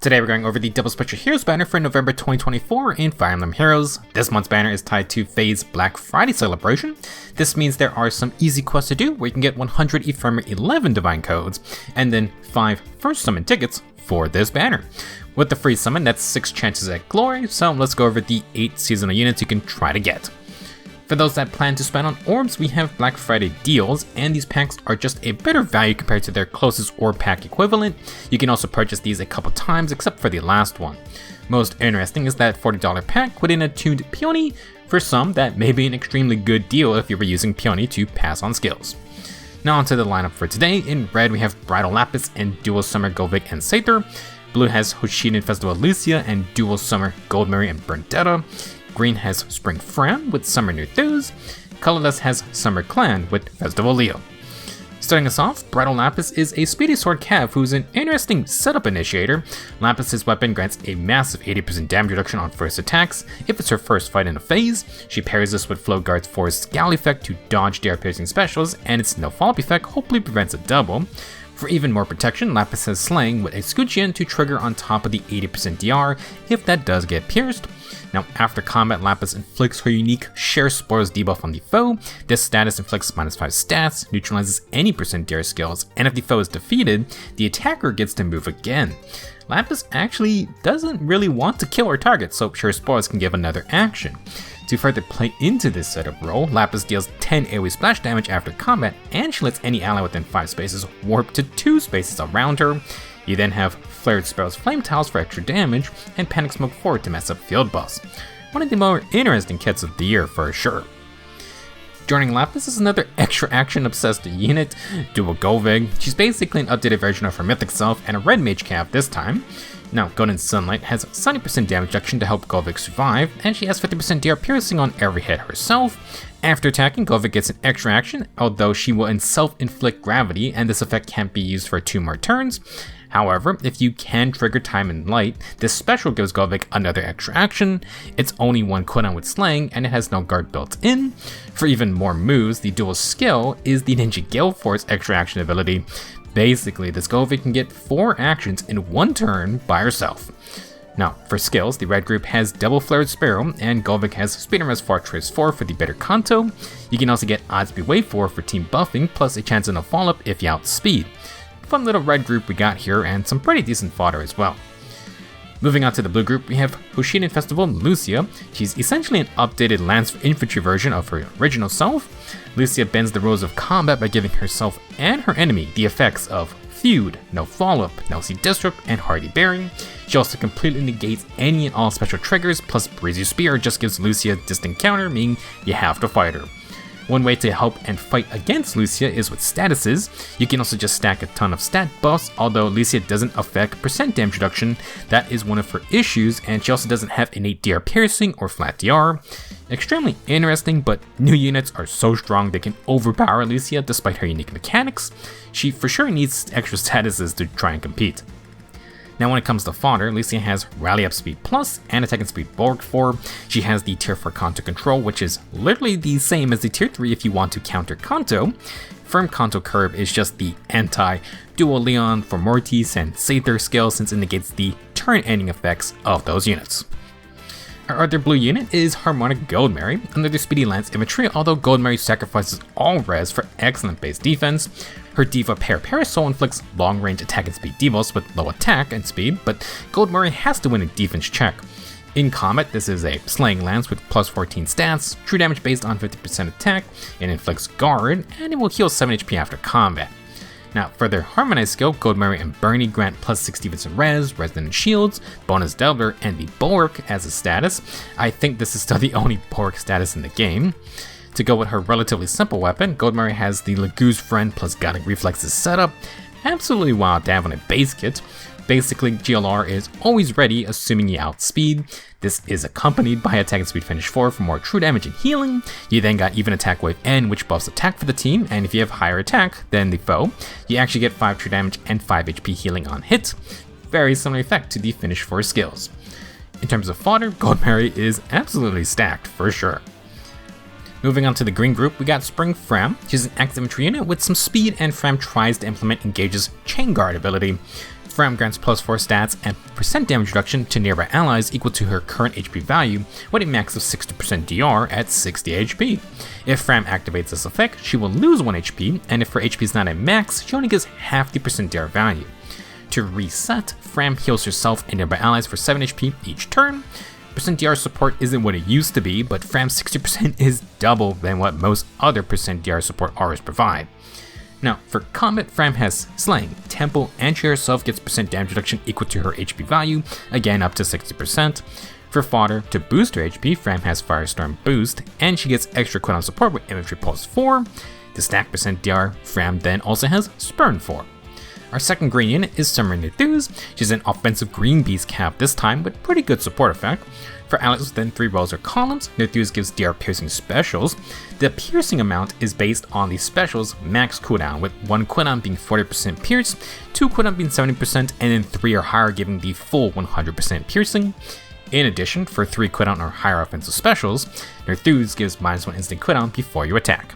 Today we're going over the Double Special Heroes banner for November 2024 in Fire Emblem Heroes. This month's banner is tied to FEH Black Friday celebration. This means there are some easy quests to do where you can get 100 Ephemer 11 Divine Codes, and then 5 First Summon tickets for this banner. With the free summon, that's 6 chances at glory, so let's go over the 8 seasonal units you can try to get. For those that plan to spend on orbs, we have Black Friday deals, and these packs are just a better value compared to their closest orb pack equivalent. You can also purchase these a couple times, except for the last one. Most interesting is that $40 pack with an attuned Peony. For some, that may be an extremely good deal if you were using Peony to pass on skills. Now onto the lineup for today. In red, we have Bridal Lapis and Dual Summer Gullveig and Sather. Blue has Hoshiden Festival Lucia and Dual Summer Goldmary and Bernadetta. Green has Spring Fram with Summer Nurthuz. Colorless has Summer Clan with Festival Leo. Starting us off, Bridal Lapis is a speedy sword cav who's an interesting setup initiator. Lapis' weapon grants a massive 80% damage reduction on first attacks if it's her first fight in a phase. She pairs this with Flowguard's Forest Scowl effect to dodge DR piercing specials, and its no follow-up effect hopefully prevents a double. For even more protection, Lapis has Slaying with Escutcheon to trigger on top of the 80% DR if that does get pierced. Now, after combat, Lapis inflicts her unique Share Spores debuff on the foe. This status inflicts -5 stats, neutralizes any % DR skills, and if the foe is defeated, the attacker gets to move again. Lapis actually doesn't really want to kill her target, so Share Spores can give another action. To further play into this setup role, Lapis deals 10 AoE splash damage after combat, and she lets any ally within 5 spaces warp to 2 spaces around her. You then have Flared Sparrow's Flame Tiles for extra damage, and Panic Smoke 4 to mess up field boss. One of the more interesting kits of the year for sure. Joining Lapis is another extra action obsessed unit, Dual Gullveig. She's basically an updated version of her mythic self and a red mage cav this time. Now, Golden Sunlight has 70% damage reduction to help Gullveig survive, and she has 50% DR piercing on every hit herself. After attacking, Gullveig gets an extra action, although she will self-inflict gravity, and this effect can't be used for 2 more turns. However, if you can trigger Time and Light, this special gives Gullveig another extra action. It's only 1 cooldown with Slaying, and it has no guard built in. For even more moves, the dual skill is the Ninja Gale Force extra action ability. Basically, this Gullveig can get 4 actions in 1 turn by herself. Now, for skills, the red group has Double Flared Sparrow, and Gullveig has Speederman's Fortress 4 for the better Kanto. You can also get Odds Be Wave 4 for team buffing, plus a chance of no follow-up if you outspeed. Fun little red group we got here, and some pretty decent fodder as well. Moving on to the blue group, we have Hoshiden Festival Lucia. She's essentially an updated Lance Infantry version of her original self. Lucia bends the rules of combat by giving herself and her enemy the effects of Feud, No Follow-Up, No See Disrupt, and Hardy Bearing. She also completely negates any and all special triggers, plus Breezy Spear just gives Lucia distant counter, meaning you have to fight her. One way to help and fight against Lucia is with statuses. You can also just stack a ton of stat buffs, although Lucia doesn't affect % damage reduction. That is one of her issues, and she also doesn't have innate DR piercing or flat DR. Extremely interesting, but new units are so strong they can overpower Lucia despite her unique mechanics. She for sure needs extra statuses to try and compete. Now when it comes to fodder, Lucia has Rally Up Speed Plus and Attack and Speed Bulk 4. She has the Tier 4 Kanto Control, which is literally the same as the Tier 3 if you want to counter Kanto. Firm Kanto Curb is just the anti-Dual Leon for Mortis and Sather skill since it negates the turn-ending effects of those units. Our other blue unit is Harmonic Goldmary, another speedy lance infantry, although Goldmary sacrifices all res for excellent base defense. Her Diva Parasol inflicts long-range attack and speed debuffs with low attack and speed, but Goldmary has to win a defense check. In combat, this is a Slaying Lance with plus 14 stats, true damage based on 50% attack, it inflicts guard, and it will heal 7 HP after combat. Now, for their Harmonized skill, Goldmary and Bernie grant plus 60 bits of Resonant Shields, Bonus Doubler, and the Bulwark as a status. I think this is still the only Bulwark status in the game. To go with her relatively simple weapon, Goldmary has the Lagoo's Friend plus Godly Reflexes setup. Absolutely wild to have on a base kit. Basically, GLR is always ready, assuming you outspeed. This is accompanied by Attack and Speed Finish 4 for more true damage and healing. You then got Even Attack Wave N, which buffs attack for the team, and if you have higher attack than the foe, you actually get 5 true damage and 5 HP healing on hit. Very similar effect to the Finish 4 skills. In terms of fodder, Goldmary is absolutely stacked for sure. Moving on to the green group, we got Spring Fram. She's an active infantry unit with some speed, and Fram tries to implement Engage's Chain Guard ability. Fram grants +4 stats and percent damage reduction to nearby allies equal to her current HP value with a max of 60% DR at 60 HP. If Fram activates this effect, she will lose 1 HP, and if her HP is not at max, she only gets half the percent DR value. To reset, Fram heals herself and nearby allies for 7 HP each turn. Percent DR support isn't what it used to be, but Fram's 60% is double than what most other percent DR support auras provide. Now, for combat, Fram has Slaying, Temple, and she herself gets percent damage reduction equal to her HP value, again up to 60%. For fodder, to boost her HP, Fram has Firestorm Boost, and she gets extra cooldown support with Infantry Pulse 4. To stack percent DR, Fram then also has Spurn 4. Our second green unit is Summer Nethuse. She's an offensive green beast cap this time with pretty good support effect. For allies within 3 rows or columns, Nethuse gives DR piercing specials. The piercing amount is based on the special's max cooldown, with 1 cooldown being 40% pierce, 2 cooldown being 70%, and then 3 or higher giving the full 100% piercing. In addition, for 3 cooldown or higher offensive specials, Nethuse gives -1 instant cooldown before you attack.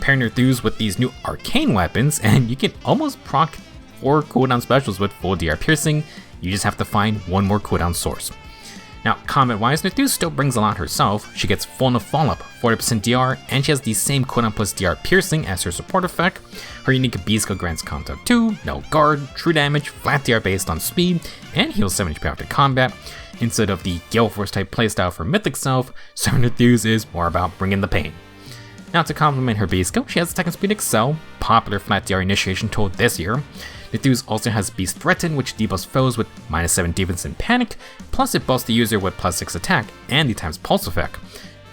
Pair Nethuse with these new arcane weapons, and you can almost proc 4 cooldown specials with full DR piercing. You just have to find one more cooldown source. Now, combat-wise, Nethuse still brings a lot herself. She gets full enough follow up, 40% DR, and she has the same cooldown plus DR piercing as her support effect. Her unique B skill grants contact 2, no guard, true damage, flat DR based on speed, and heals 7 HP after combat. Instead of the Gale Force type playstyle for Mythic Self, Summer Nethuse is more about bringing the pain. Now, to complement her B skill, she has Attack and Speed Excel, popular flat DR initiation tool this year. Nethuse also has Beast Threaten, which debuffs foes with -7 defense and panic, plus it buffs the user with +6 attack and the times pulse effect.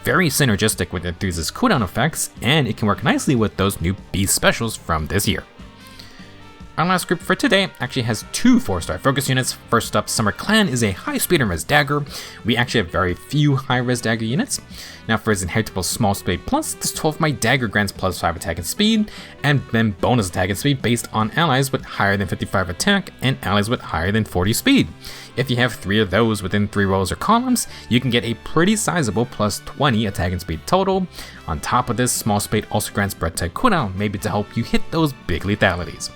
Very synergistic with Nethuse's cooldown effects, and it can work nicely with those new Beast specials from this year. Our last group for today actually has 2 4-star focus units. First up, Summer Clan is a high speed and res dagger. We actually have very few high res dagger units. Now for his inheritable small speed plus, this 12 might dagger grants +5 attack and speed, and then bonus attack and speed based on allies with higher than 55 attack and allies with higher than 40 speed. If you have 3 of those within 3 rows or columns, you can get a pretty sizable +20 attack and speed total. On top of this, small speed also grants breath type cooldown, maybe to help you hit those big lethalities.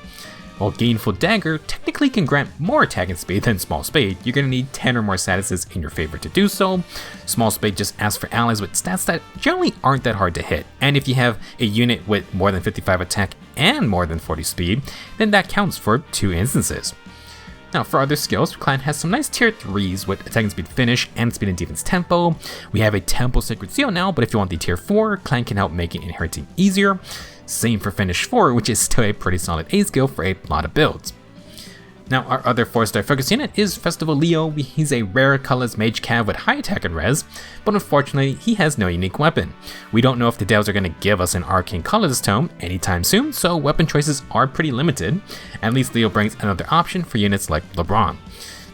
While Gainful Dagger technically can grant more attack and speed than Small Spade, you're going to need 10 or more statuses in your favor to do so. Small Spade just asks for allies with stats that generally aren't that hard to hit, and if you have a unit with more than 55 attack and more than 40 speed, then that counts for 2 instances. Now for other skills, Clan has some nice tier 3s with attack and speed finish and speed and defense tempo. We have a Temple Sacred Seal now, but if you want the tier 4, Clan can help make it inheriting easier. Same for Finish 4, which is still a pretty solid A skill for a lot of builds. Now our other 4-star focus unit is Festival Leo. He's a rare colorless mage cav with high attack and res, but unfortunately he has no unique weapon. We don't know if the devs are going to give us an arcane colorless tome anytime soon, so weapon choices are pretty limited. At least Leo brings another option for units like LeBron.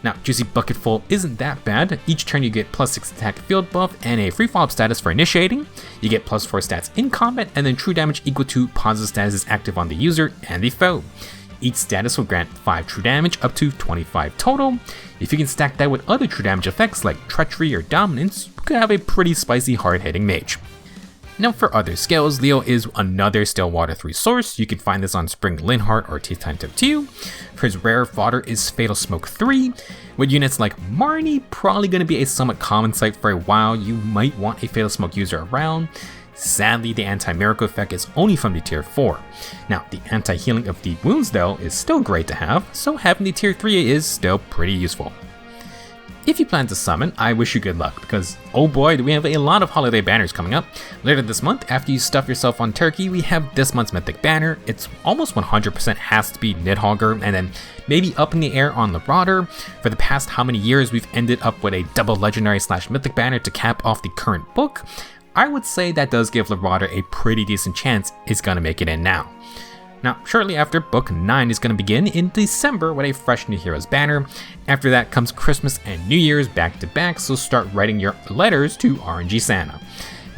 Now, Juicy Bucketful isn't that bad. Each turn you get +6 attack field buff and a free follow-up status for initiating. You get +4 stats in combat, and then true damage equal to positive statuses active on the user and the foe. Each status will grant 5 true damage up to 25 total. If you can stack that with other true damage effects like Treachery or Dominance, you could have a pretty spicy hard-hitting mage. Now for other skills, Leo is another Stillwater 3 source. You can find this on Spring Linhardt or Teeth Time Tip 2. For his rare fodder is Fatal Smoke 3. With units like Marnie probably going to be a somewhat common sight for a while, you might want a Fatal Smoke user around. Sadly, the anti-miracle effect is only from the tier 4. Now, the anti-healing of deep wounds though is still great to have, so having the tier 3 is still pretty useful. If you plan to summon, I wish you good luck, because oh boy do we have a lot of holiday banners coming up. Later this month, after you stuff yourself on turkey, we have this month's mythic banner. It's almost 100% has to be Nidhogger, and then maybe up in the air on Labrador. For the past how many years we've ended up with a double legendary / mythic banner to cap off the current book. I would say that does give Labrador a pretty decent chance it's gonna make it in now. Now, shortly after, Book 9 is going to begin in December with a fresh New Heroes banner. After that comes Christmas and New Year's back to back, so start writing your letters to RNG Santa.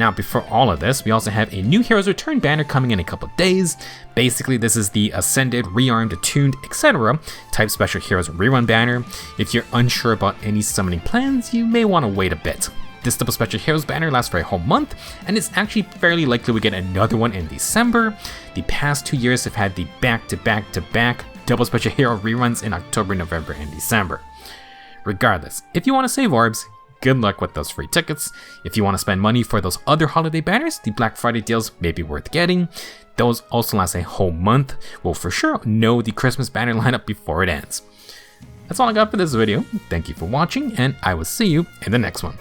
Now, before all of this, we also have a New Heroes Return banner coming in a couple days. Basically, this is the Ascended, Rearmed, Attuned, etc. type Special Heroes rerun banner. If you're unsure about any summoning plans, you may want to wait a bit. This double Special Heroes banner lasts for a whole month, and it's actually fairly likely we get another one in December. The past 2 years have had the back-to-back-to-back double special hero reruns in October, November, and December. Regardless, if you want to save orbs, good luck with those free tickets. If you want to spend money for those other holiday banners, the Black Friday deals may be worth getting. Those also last a whole month. We'll for sure know the Christmas banner lineup before it ends. That's all I got for this video. Thank you for watching, and I will see you in the next one.